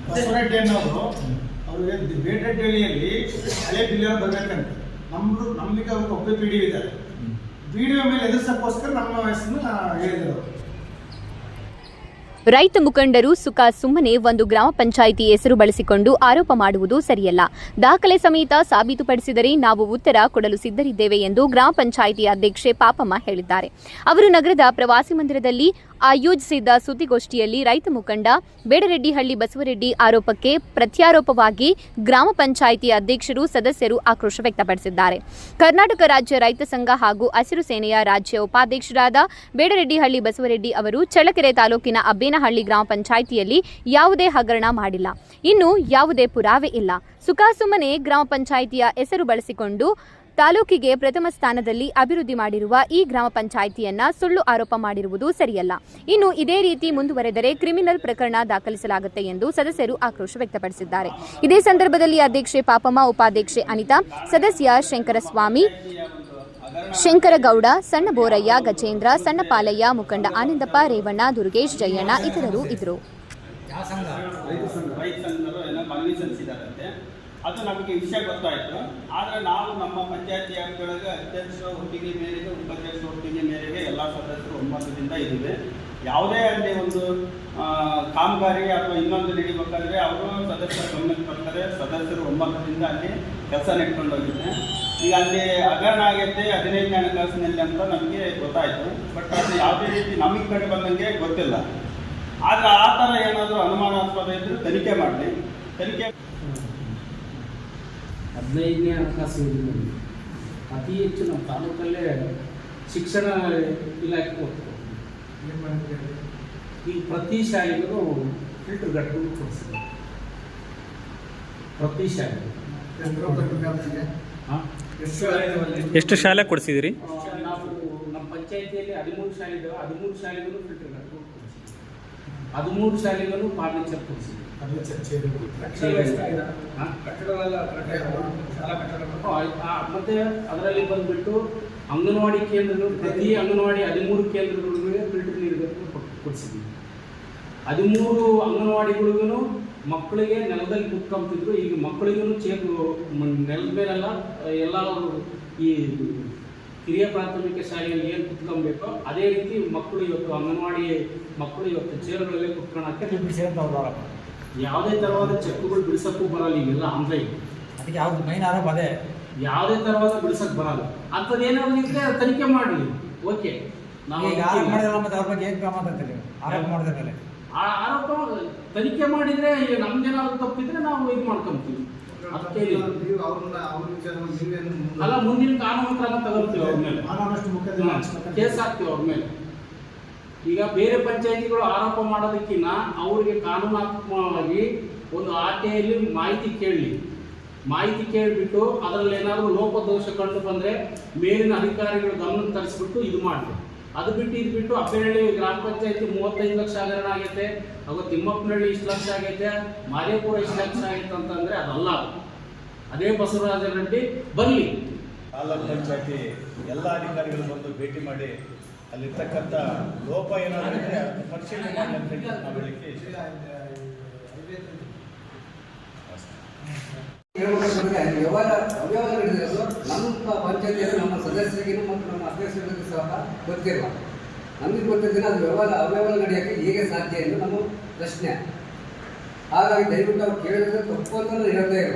ಬಸವರೆಡ್ಡಿ ಅನ್ನೋರು ಅವರಿಗೆ ಬೇಟೆಹಳ್ಳಿಯಲ್ಲಿ ಹಳೆ ಬಿಲ್ ಬರಬೇಕಂತೆ ನಮಗೆ ಅವ್ರಿಗೆ ಒಬ್ಬ ಪಿ ಡಿ ಇದ್ದಾರೆ. ಪಿ ಡಿ ಮೇಲೆ ಎದುರಿಸೋಕ್ಕೋಸ್ಕರ ನಮ್ಮ ಹೆಸರನ್ನ ಹೇಳಿದರು. ರೈತ ಮುಖಂಡರು ಸುಮ್ಮನೆ ಒಂದು ಗ್ರಾಮ ಪಂಚಾಯಿತಿ ಹೆಸರು ಬಳಸಿಕೊಂಡು ಆರೋಪ ಮಾಡುವುದು ಸರಿಯಲ್ಲ. ದಾಖಲೆ ಸಮೇತ ಸಾಬೀತುಪಡಿಸಿದರೆ ನಾವು ಉತ್ತರ ಕೊಡಲು ಸಿದ್ಧರಿದ್ದೇವೆ ಎಂದು ಗ್ರಾಮ ಪಂಚಾಯಿತಿ ಅಧ್ಯಕ್ಷೆ ಪಾಪಮ್ಮ ಹೇಳಿದ್ದಾರೆ. ಅವರು ನಗರದ ಪ್ರವಾಸಿ ಮಂದಿರದಲ್ಲಿ ಆಯೋಜಿಸಿದ್ದ ಸುದ್ದಿಗೋಷ್ಠಿಯಲ್ಲಿ ರೈತ ಮುಖಂಡ ಬೇಡರೆಡ್ಡಿಹಳ್ಳಿ ಬಸವರೆಡ್ಡಿ ಆರೋಪಕ್ಕೆ ಪ್ರತ್ಯಾರೋಪವಾಗಿ ಗ್ರಾಮ ಪಂಚಾಯಿತಿ ಅಧ್ಯಕ್ಷರು ಸದಸ್ಯರು ಆಕ್ರೋಶ ವ್ಯಕ್ತಪಡಿಸಿದ್ದಾರೆ. ಕರ್ನಾಟಕ ರಾಜ್ಯ ರೈತ ಸಂಘ ಹಾಗೂ ಹಸಿರು ಸೇನೆಯ ರಾಜ್ಯ ಉಪಾಧ್ಯಕ್ಷರಾದ ಬೇಡರೆಡ್ಡಿಹಳ್ಳಿ ಬಸವರೆಡ್ಡಿ ಅವರು ಚಳ್ಳಕೆರೆ ತಾಲೂಕಿನ ಅಬ್ಬೇನಹಳ್ಳಿ ಗ್ರಾಮ ಪಂಚಾಯಿತಿಯಲ್ಲಿ ಯಾವುದೇ ಹಗರಣ ಮಾಡಿಲ್ಲ, ಇನ್ನು ಯಾವುದೇ ಪುರಾವೆ ಇಲ್ಲ. ಸುಮ್ಮನೆ ಗ್ರಾಮ ಪಂಚಾಯಿತಿಯ ಹೆಸರು ಬಳಸಿಕೊಂಡು ತಾಲೂಕಿಗೆ ಪ್ರಥಮ ಸ್ಥಾನದಲ್ಲಿ ಅಭಿವೃದ್ಧಿ ಮಾಡಿರುವ ಈ ಗ್ರಾಮ ಪಂಚಾಯಿತಿಯನ್ನ ಸುಳ್ಳು ಆರೋಪ ಮಾಡಿರುವುದು ಸರಿಯಲ್ಲ. ಇನ್ನು ಇದೇ ರೀತಿ ಮುಂದುವರೆದರೆ ಕ್ರಿಮಿನಲ್ ಪ್ರಕರಣ ದಾಖಲಿಸಲಾಗುತ್ತೆ ಎಂದು ಸದಸ್ಯರು ಆಕ್ರೋಶ ವ್ಯಕ್ತಪಡಿಸಿದ್ದಾರೆ. ಇದೇ ಸಂದರ್ಭದಲ್ಲಿ ಅಧ್ಯಕ್ಷೆ ಪಾಪಮ್ಮ, ಉಪಾಧ್ಯಕ್ಷೆ ಅನಿತಾ, ಸದಸ್ಯ ಶಂಕರಸ್ವಾಮಿ, ಶಂಕರಗೌಡ, ಸಣ್ಣ ಬೋರಯ್ಯ, ಗಜೇಂದ್ರ, ಸಣ್ಣ ಪಾಲಯ್ಯ, ಮುಖಂಡ ಆನಂದಪ್ಪ, ರೇವಣ್ಣ, ದುರ್ಗೇಶ್, ಜಯಣ್ಣ ಇತರರು ಇದ್ದರು. ಅದು ನಮಗೆ ವಿಷಯ ಗೊತ್ತಾಯಿತು. ಆದರೆ ನಾವು ನಮ್ಮ ಪಂಚಾಯತಿ ಒಳಗೆ ಅಧ್ಯಕ್ಷರ ಒಪ್ಪಿಗೆ ಮೇರೆಗೆ, ಉಪಾಧ್ಯಕ್ಷರ ಒಪ್ಪಿಗೆ ಮೇರೆಗೆ ಎಲ್ಲ ಸದಸ್ಯರು ಒಮ್ಮತದಿಂದ ಇದ್ದೀವಿ. ಯಾವುದೇ ಅಲ್ಲಿ ಒಂದು ಕಾಮಗಾರಿ ಅಥವಾ ಇನ್ನೊಂದು ನಡೀಬೇಕಾದ್ರೆ ಅವರು ಸದಸ್ಯರ ಗಮನಕ್ಕೆ ಬರ್ತಾರೆ. ಸದಸ್ಯರು ಒಮ್ಮತದಿಂದ ಅಲ್ಲಿ ಕೆಲಸ ನೆಟ್ಕೊಂಡು ಹೋಗಿದೆ. ಈಗ ಅಲ್ಲಿ ಹಗರಣ ಆಗೈತೆ 15ನೇ ಹಣಕಾಸಿನಲ್ಲಿ ಅಂತ ನಮಗೆ ಗೊತ್ತಾಯಿತು. ಬಟ್ ಅದು ಯಾವುದೇ ರೀತಿ ನಮಗೆ ಕಂಡು ಬಂದಂಗೆ ಗೊತ್ತಿಲ್ಲ. ಆದರೆ ಆ ಥರ ಏನಾದರೂ ಅನುಮಾನಾಸ್ಪದ ಇದ್ದರೂ ತನಿಖೆ ಮಾಡಲಿ. ತನಿಖೆ 15ನೇ ಹಣಕಾಸು ಯೋಜನೆಯಲ್ಲಿ ಅತಿ ಹೆಚ್ಚು ನಮ್ಮ ತಾಲೂಕಲ್ಲೇ ಶಿಕ್ಷಣ ಇಲಾಖೆ ಹೋಗ್ತದೆ. ಈಗ ಪ್ರತಿ ಶಾಲೆಗೂ ಫಿಲ್ಟರ್ ಘಟಕಗಳು ಕೊಡಿಸಿದೆ. ಪ್ರತಿ ಶಾಲೆ ಎಷ್ಟು ಶಾಲೆ ಕೊಡಿಸಿದಿರಿ? ನಾವು ನಮ್ಮ ಪಂಚಾಯಿತಿಯಲ್ಲಿ 13 ಶಾಲೆ ಇದ್ದಾವೆ. 13 ಶಾಲೆಗಳು ಫಿಲ್ಟರ್ ಘಟಕಗಳು ಕೊಡಿಸಿದೆ. 13 ಶಾಲೆಗಳು ಫರ್ನಿಚರ್ ಕೊಡಿಸಿದೆ. ಮತ್ತೆ ಅದರಲ್ಲಿ ಬಂದ್ಬಿಟ್ಟು ಅಂಗನವಾಡಿ ಕೇಂದ್ರಗಳು, ಪ್ರತಿ ಅಂಗನವಾಡಿ 13 ಕೇಂದ್ರಗಳಿಗೆ ಫಿಲ್ಟರ್ ನೀರು ಕೊಡಿಸಿದ್ವಿ. 13 ಅಂಗನವಾಡಿಗಳಿಗೂ ಮಕ್ಕಳಿಗೆ ನೆಲದಲ್ಲಿ ಕುತ್ಕೊಂತಿದ್ರು. ಈಗ ಮಕ್ಕಳಿಗೂ ನೆಲದ ಮೇಲೆಲ್ಲ ಎಲ್ಲ ಈ ಹಿರಿಯ ಪ್ರಾಥಮಿಕ ಶಾಲೆಯಲ್ಲಿ ಏನು ಕುತ್ಕೊಬೇಕೋ ಅದೇ ರೀತಿ ಮಕ್ಕಳು ಇವತ್ತು ಅಂಗನವಾಡಿ ಮಕ್ಕಳು ಇವತ್ತು ಚೇರ್ಗಳಲ್ಲಿ ಕುತ್ಕೊಳ್ಳೋಕ್ಕೆ ಯಾವುದೇ ಥರವಾದ ಚೆಕ್ಗಳು ಬಿಡಿಸೋಕ್ಕೂ ಬರಲ್ಲ. ಈಗೆಲ್ಲ ಆನ್ಲೈನ್. ಅದಕ್ಕೆ ಯಾವ್ದು ಮೈನ್ ಆರೋಪ ಅದೇ, ಯಾವುದೇ ಥರವಾದ ಬಿಡಿಸೋಕ್ಕೆ ಬರಲ್ಲ. ಅಂಥದ್ದು ಏನಾದ್ರು ಇದ್ರೆ ತನಿಖೆ ಮಾಡಲಿ. ಓಕೆ, ನಾವು ಆರೋಪ ಮಾಡಿದ್ರೆ ಮತ್ತೆ ಅವ್ರ ಬಗ್ಗೆ ಏನು ಕ್ರಮ ಅಂತೀವಿ? ಆರೋಪ ಮಾಡಿದ ಮೇಲೆ ಆ ಆರೋಪ ತನಿಖೆ ಮಾಡಿದರೆ ನಮ್ದೇನಾದ್ರು ತಪ್ಪಿದ್ರೆ ನಾವು ಇದು ಮಾಡ್ಕೊಂತೀವಿ. ಅದಕ್ಕೆ ಅಲ್ಲ, ಮುಂದಿನ ಕಾನೂನು ಕ್ರಮ ತಗೊಳ್ತೀವಿ. ಅವ್ರ ಮೇಲೆ ಕೇಸ್ ಹಾಕ್ತೀವಿ ಅವ್ರ ಮೇಲೆ. ಈಗ ಬೇರೆ ಪಂಚಾಯಿತಿಗಳು ಆರೋಪ ಮಾಡೋದಕ್ಕಿಂತ ಅವರಿಗೆ ಕಾನೂನಾತ್ಮಕವಾಗಿ ಒಂದು ಆರ್ಟಿಐಲಿ ಮಾಹಿತಿ ಕೇಳಿಬಿಟ್ಟು ಅದರಲ್ಲಿ ಏನಾದರೂ ಲೋಪದೋಷ ಕಂಡು ಬಂದರೆ ಮೇಲಿನ ಅಧಿಕಾರಿಗಳು ಗಮನಕ್ಕೆ ತರಿಸ್ಬಿಟ್ಟು ಇದು ಮಾಡಲಿ. ಅದು ಬಿಟ್ಟು ಅಬ್ಬೇನಹಳ್ಳಿ ಗ್ರಾಮ ಪಂಚಾಯತಿ 35 ಲಕ್ಷ ಹಗರಣ ಆಗೈತೆ, ಹಾಗೂ ತಿಮ್ಮಪ್ಪನಹಳ್ಳಿ ಇಷ್ಟು ಲಕ್ಷ ಆಗೈತೆ, ಮಾದೇಪುರ ಇಷ್ಟು ಲಕ್ಷ ಆಗೈತೆ ಅಂತಂದರೆ ಅದಲ್ಲ. ಅದೇ ಬಸವರಾಜ ರೆಡ್ಡಿ ಬರಲಿ. ತಾಲೂಕು ಪಂಚಾಯತಿ ಎಲ್ಲ ಅಧಿಕಾರಿಗಳು ಬಂದು ಭೇಟಿ ಮಾಡಿ ಅಲ್ಲಿರ್ತಕ್ಕಂಥ ಲೋಪ ಏನಾದರೂ ಇದ್ದರೆ ಅದನ್ನು ಪರಿಶೀಲನೆ ಮಾಡಿ ಅಂತ ನಾವು ಹೇಳಲಿಕ್ಕೆ ಅವ್ಯವಹಾರ ನಡೆದಿರೋದು ನಮ್ಮ ಪಂಚಾಯತಿಯಲ್ಲಿ ನಮ್ಮ ಸದಸ್ಯರಿಗೂ ಮತ್ತು ನಮ್ಮ ಅಧ್ಯಕ್ಷರಿಗೂ ಸಹ ಗೊತ್ತಿಲ್ಲ. ನಮಗೆ ಗೊತ್ತಿದ್ದರೆ ಅದು ಅವ್ಯವಹಾರ ನಡೆಯೋಕ್ಕೆ ಹೇಗೆ ಸಾಧ್ಯ ಎಂದು ನಮ್ಮ ಪ್ರಶ್ನೆ. ಹಾಗಾಗಿ ದಯವಿಟ್ಟು ಅವ್ರು ಕೇಳಿದ್ರೆ ತಪ್ಪು ಅಂತ ಹೇಳ್ತಾ ಇಲ್ಲ.